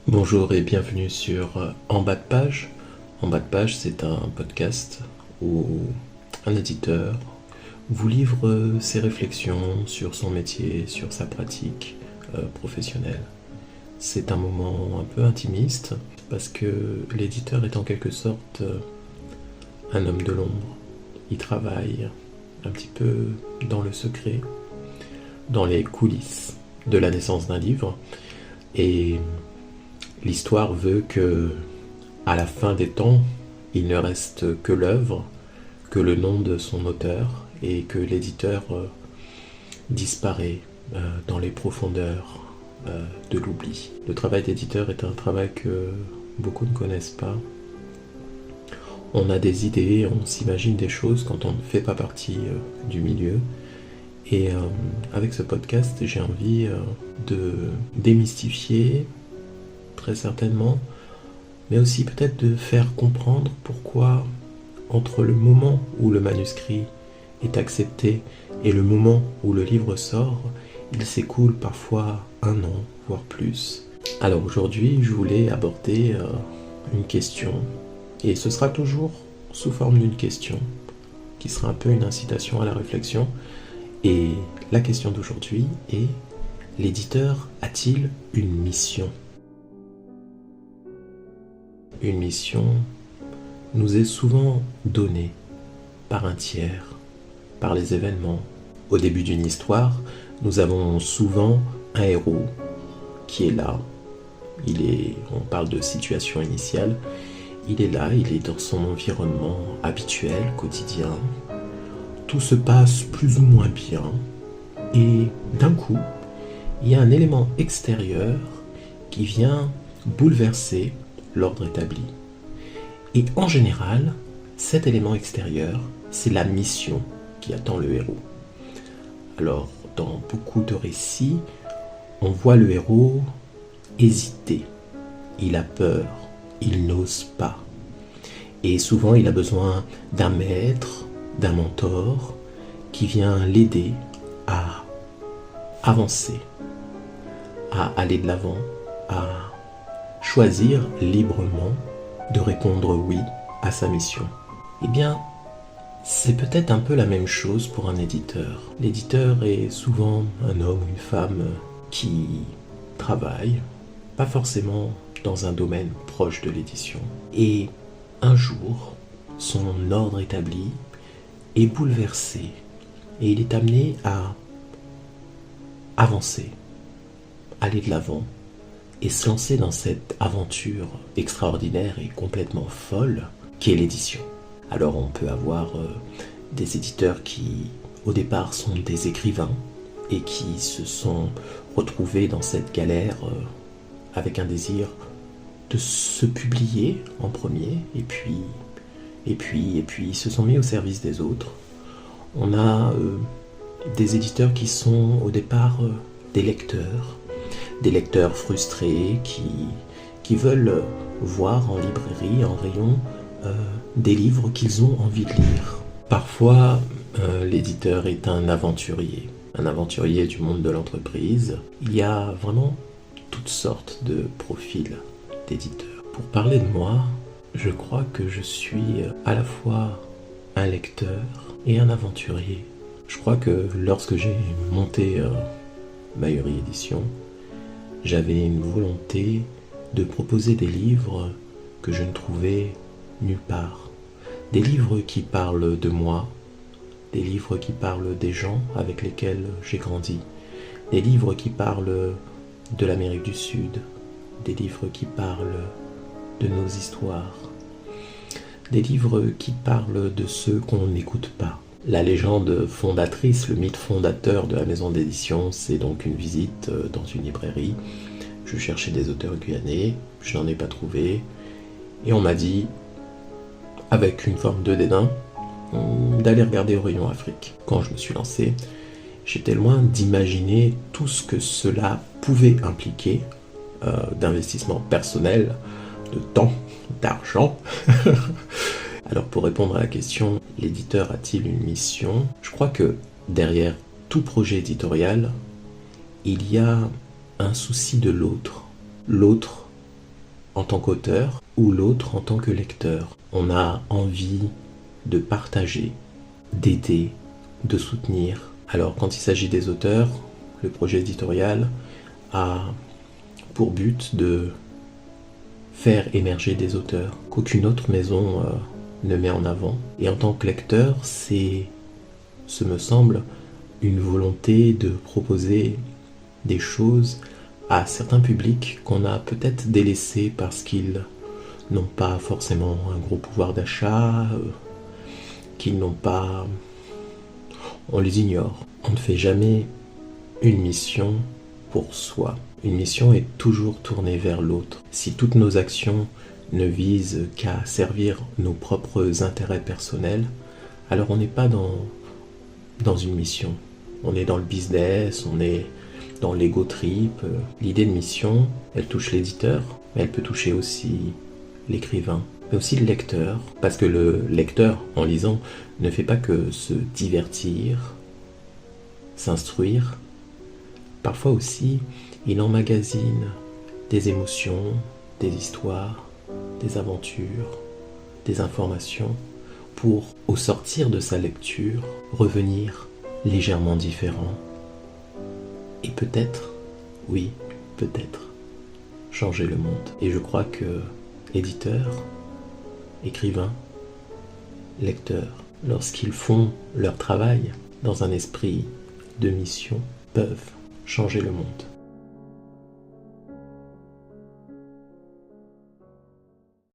Bonjour et bienvenue sur En bas de page. En bas de page, c'est un podcast où un éditeur vous livre ses réflexions sur son métier, sur sa pratique professionnelle. C'est un moment un peu intimiste parce que l'éditeur est en quelque sorte un homme de l'ombre. Il travaille un petit peu dans le secret, dans les coulisses de la naissance d'un livre, et l'histoire veut que, à la fin des temps, il ne reste que l'œuvre, que le nom de son auteur, et que l'éditeur disparaît dans les profondeurs de l'oubli. Le travail d'éditeur est un travail que beaucoup ne connaissent pas. On a des idées, on s'imagine des choses quand on ne fait pas partie du milieu. Et avec ce podcast, j'ai envie de démystifier, très certainement, mais aussi peut-être de faire comprendre pourquoi, entre le moment où le manuscrit est accepté et le moment où le livre sort, il s'écoule parfois un an, voire plus. Alors aujourd'hui, je voulais aborder une question, et ce sera toujours sous forme d'une question, qui sera un peu une incitation à la réflexion. Et la question d'aujourd'hui est: l'éditeur a-t-il une mission ? Une mission nous est souvent donnée par un tiers, par les événements. Au début d'une histoire, nous avons souvent un héros qui est là. On parle de situation initiale, il est là, il est dans son environnement habituel, quotidien. Tout se passe plus ou moins bien, et d'un coup, il y a un élément extérieur qui vient bouleverser l'ordre établi. Et en général, cet élément extérieur, c'est la mission qui attend le héros. Alors, dans beaucoup de récits, on voit le héros hésiter. Il a peur, il n'ose pas. Et souvent, il a besoin d'un maître, d'un mentor, qui vient l'aider à avancer, à aller de l'avant, à choisir librement de répondre oui à sa mission. Eh bien, c'est peut-être un peu la même chose pour un éditeur. L'éditeur est souvent un homme ou une femme qui travaille, pas forcément dans un domaine proche de l'édition. Et un jour, son ordre établi est bouleversé et il est amené à avancer, aller de l'avant et se lancer dans cette aventure extraordinaire et complètement folle qu'est l'édition. Alors on peut avoir des éditeurs qui au départ sont des écrivains et qui se sont retrouvés dans cette galère avec un désir de se publier en premier et puis ils se sont mis au service des autres. On a des éditeurs qui sont au départ des lecteurs frustrés qui veulent voir en librairie, en rayon, des livres qu'ils ont envie de lire. Parfois, l'éditeur est un aventurier du monde de l'entreprise. Il y a vraiment toutes sortes de profils d'éditeurs. Pour parler de moi, je crois que je suis à la fois un lecteur et un aventurier. Je crois que lorsque j'ai monté Mayuri Édition, j'avais une volonté de proposer des livres que je ne trouvais nulle part. Des livres qui parlent de moi, des livres qui parlent des gens avec lesquels j'ai grandi, des livres qui parlent de l'Amérique du Sud, des livres qui parlent de nos histoires, des livres qui parlent de ceux qu'on n'écoute pas. La légende fondatrice, le mythe fondateur de la maison d'édition, c'est donc une visite dans une librairie. Je cherchais des auteurs guyanais, je n'en ai pas trouvé, et on m'a dit, avec une forme de dédain, d'aller regarder au rayon Afrique. Quand je me suis lancé, j'étais loin d'imaginer tout ce que cela pouvait impliquer d'investissement personnel, de temps, d'argent. Alors pour répondre à la question, l'éditeur a-t-il une mission ? Je crois que derrière tout projet éditorial, il y a un souci de l'autre. L'autre en tant qu'auteur ou l'autre en tant que lecteur. On a envie de partager, d'aider, de soutenir. Alors quand il s'agit des auteurs, le projet éditorial a pour but de faire émerger des auteurs qu'aucune autre maison ne met en avant. Et en tant que lecteur, c'est, ce me semble, une volonté de proposer des choses à certains publics qu'on a peut-être délaissés parce qu'ils n'ont pas forcément un gros pouvoir d'achat, qu'ils n'ont pas... On les ignore. On ne fait jamais une mission pour soi. Une mission est toujours tournée vers l'autre. Si toutes nos actions ne visent qu'à servir nos propres intérêts personnels, alors on n'est pas dans une mission. On est dans le business, on est dans l'ego trip. L'idée de mission, elle touche l'éditeur, mais elle peut toucher aussi l'écrivain, mais aussi le lecteur, parce que le lecteur, en lisant, ne fait pas que se divertir, s'instruire. Parfois aussi, il emmagasine des émotions, des histoires, des aventures, des informations, pour, au sortir de sa lecture, revenir légèrement différent. Et peut-être, oui, peut-être, changer le monde. Et je crois que éditeurs, écrivains, lecteurs, lorsqu'ils font leur travail dans un esprit de mission, peuvent changer le monde.